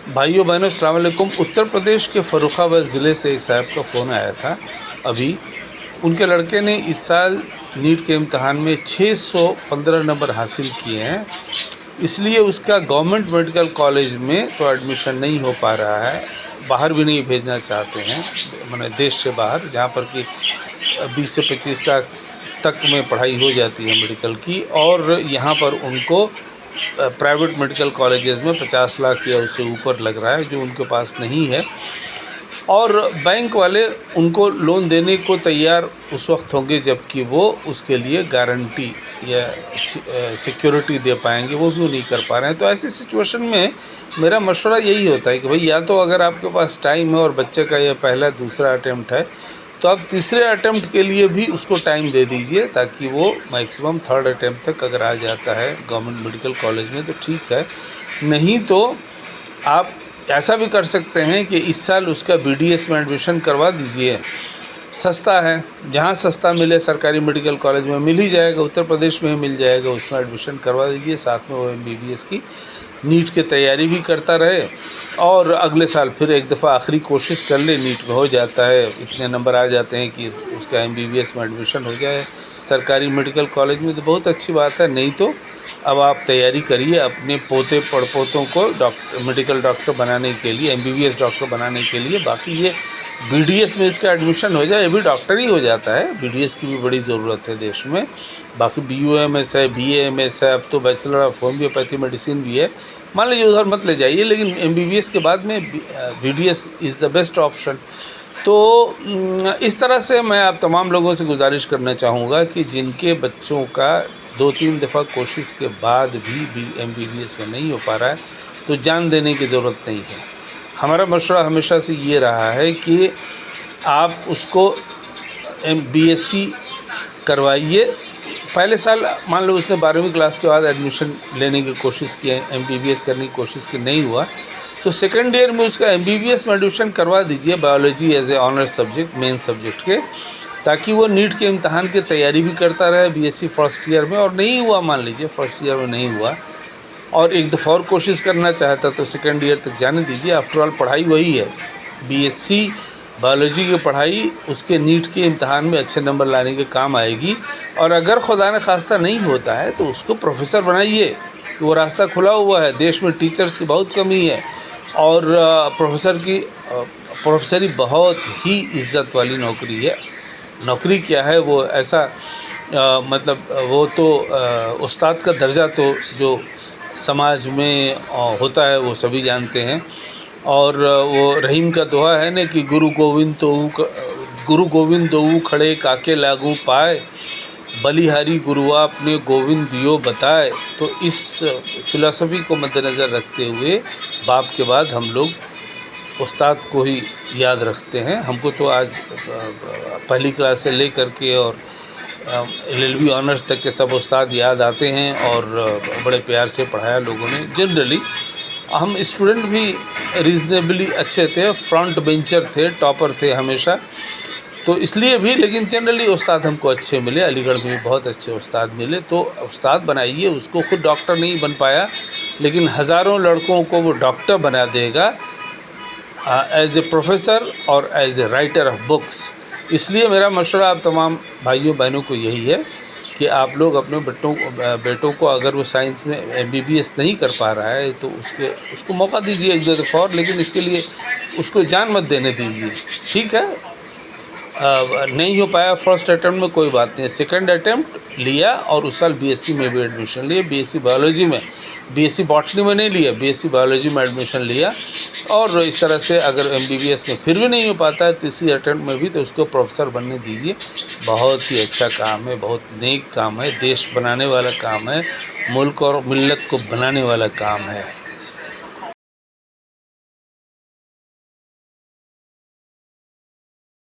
भाइयों बहनों अस्सलाम वालेकुम। उत्तर प्रदेश के फ़र्रुखाबाद ज़िले से एक साहब का फ़ोन आया था अभी। उनके लड़के ने इस साल नीट के इम्तहान में 615 नंबर हासिल किए हैं, इसलिए उसका गवर्नमेंट मेडिकल कॉलेज में तो एडमिशन नहीं हो पा रहा है। बाहर भी नहीं भेजना चाहते हैं, माने देश से बाहर, जहाँ पर कि 20 से 25 लाख तक में पढ़ाई हो जाती है मेडिकल की, और यहाँ पर उनको प्राइवेट मेडिकल कॉलेजेस में 50 लाख या उससे ऊपर लग रहा है, जो उनके पास नहीं है। और बैंक वाले उनको लोन देने को तैयार उस वक्त होंगे जबकि वो उसके लिए गारंटी या सिक्योरिटी दे पाएंगे, वो भी नहीं कर पा रहे हैं। तो ऐसी सिचुएशन में मेरा मशवरा यही होता है कि भाई, या तो अगर आपके पास टाइम है और बच्चे का ये पहला दूसरा अटैम्प्ट है, तो आप तीसरे अटैम्प्ट के लिए भी उसको टाइम दे दीजिए, ताकि वो मैक्सिमम थर्ड अटैम्प्ट तक अगर आ जाता है गवर्नमेंट मेडिकल कॉलेज में तो ठीक है। नहीं तो आप ऐसा भी कर सकते हैं कि इस साल उसका BDS में एडमिशन करवा दीजिए। सस्ता है, जहाँ सस्ता मिले सरकारी मेडिकल कॉलेज में मिल ही जाएगा, उत्तर प्रदेश में ही मिल जाएगा, उसमें एडमिशन करवा दीजिए। साथ में वो MBBS की नीट की तैयारी भी करता रहे, और अगले साल फिर एक दफ़ा आखिरी कोशिश कर ले। नीट में हो जाता है, इतने नंबर आ जाते हैं कि उसका MBBS में एडमिशन हो जाए सरकारी मेडिकल कॉलेज में, तो बहुत अच्छी बात है। नहीं तो अब आप तैयारी करिए अपने पोते पड़पोतों को मेडिकल डॉक्टर बनाने के लिए, MBBS डॉक्टर बनाने के लिए। बाकी ये BDS में इसका एडमिशन हो जाए, ये भी डॉक्टर ही हो जाता है। BDS की भी बड़ी ज़रूरत है देश में। बाकी BUMS है, BAMS है, अब तो बैचलर ऑफ होम्योपैथी मेडिसिन भी है। मान लीजिए उधर मत ले जाइए, लेकिन MBBS के बाद में BDS is the best option. तो इस तरह से मैं आप तमाम लोगों से गुजारिश करना चाहूँगा कि जिनके बच्चों का 2-3 दफ़ा कोशिश के बाद भी MBBS में नहीं हो पा रहा है, तो जान देने की ज़रूरत नहीं है। हमारा मशवरा हमेशा से ये रहा है कि आप उसको BSc करवाइए। पहले साल मान लो उसने 12वीं क्लास के बाद एडमिशन लेने की कोशिश की, MBBS करने की कोशिश की, नहीं हुआ, तो सेकेंड ईयर में उसका MBBS में एडमिशन करवा दीजिए, biology as a honours subject, main subject के, ताकि वो नीट के इम्तहान की तैयारी भी करता रहे BSc फर्स्ट ईयर में। और नहीं हुआ, मान लीजिए फर्स्ट ईयर में नहीं हुआ और एक दफ़ा और कोशिश करना चाहता, तो सेकेंड ईयर तक जाने दीजिए। आफ्टर ऑल पढ़ाई वही है, BSc बायोलॉजी की पढ़ाई उसके नीट के इम्तहान में अच्छे नंबर लाने के काम आएगी। और अगर खुदा न खास्ता नहीं होता है तो उसको प्रोफेसर बनाइए, वो रास्ता खुला हुआ है। देश में टीचर्स की बहुत कमी है, और प्रोफेसरी बहुत ही इज़्ज़त वाली नौकरी है। नौकरी क्या है वो, ऐसा मतलब वो तो उस्ताद का दर्जा तो जो समाज में होता है वो सभी जानते हैं। और वो रहीम का दोहा है ना कि गुरु गोविंद दोऊ खड़े काके लागू पाए, बलिहारी गुरुआ अपने गोविंद दियो बताए। तो इस फिलॉसफी को मद्देनज़र रखते हुए बाप के बाद हम लोग उस्ताद को ही याद रखते हैं। हमको तो आज पहली क्लास से लेकर के और LLB ऑनर्स तक के सब उस्ताद याद आते हैं, और बड़े प्यार से पढ़ाया लोगों ने। जनरली हम स्टूडेंट भी रीज़नेबली अच्छे थे, फ्रंट बेंचर थे, टॉपर थे हमेशा, तो इसलिए भी। लेकिन जनरली उस्ताद हमको अच्छे मिले, अलीगढ़ में भी बहुत अच्छे उस्ताद मिले। तो उस्ताद बनाइए उसको। खुद डॉक्टर नहीं बन पाया, लेकिन हज़ारों लड़कों को वो डॉक्टर बना देगा एज ए प्रोफेसर और as a writer of books. इसलिए मेरा मशवरा आप तमाम भाइयों बहनों को यही है कि आप लोग अपने बेटों को, अगर वो साइंस में MBBS नहीं कर पा रहा है तो उसको मौका दीजिए एक दो दफ़ा और, लेकिन इसके लिए उसको जान मत देने दीजिए, ठीक है। नहीं हो पाया फर्स्ट अटैम्प्ट में, कोई बात नहीं, सेकंड अटैम्प्ट लिया और उस साल BSc में भी एडमिशन लिया। BSc बायोलॉजी में, BSc बॉटनी में नहीं लिया, BSc बायोलॉजी में एडमिशन लिया। और इस तरह से अगर MBBS में फिर भी नहीं हो पाता है तीसरी अटैम्प्ट में भी, तो उसको प्रोफेसर बनने दीजिए। बहुत ही अच्छा काम है, बहुत नेक काम है, देश बनाने वाला काम है, मुल्क और मिल्लत को बनाने वाला काम है।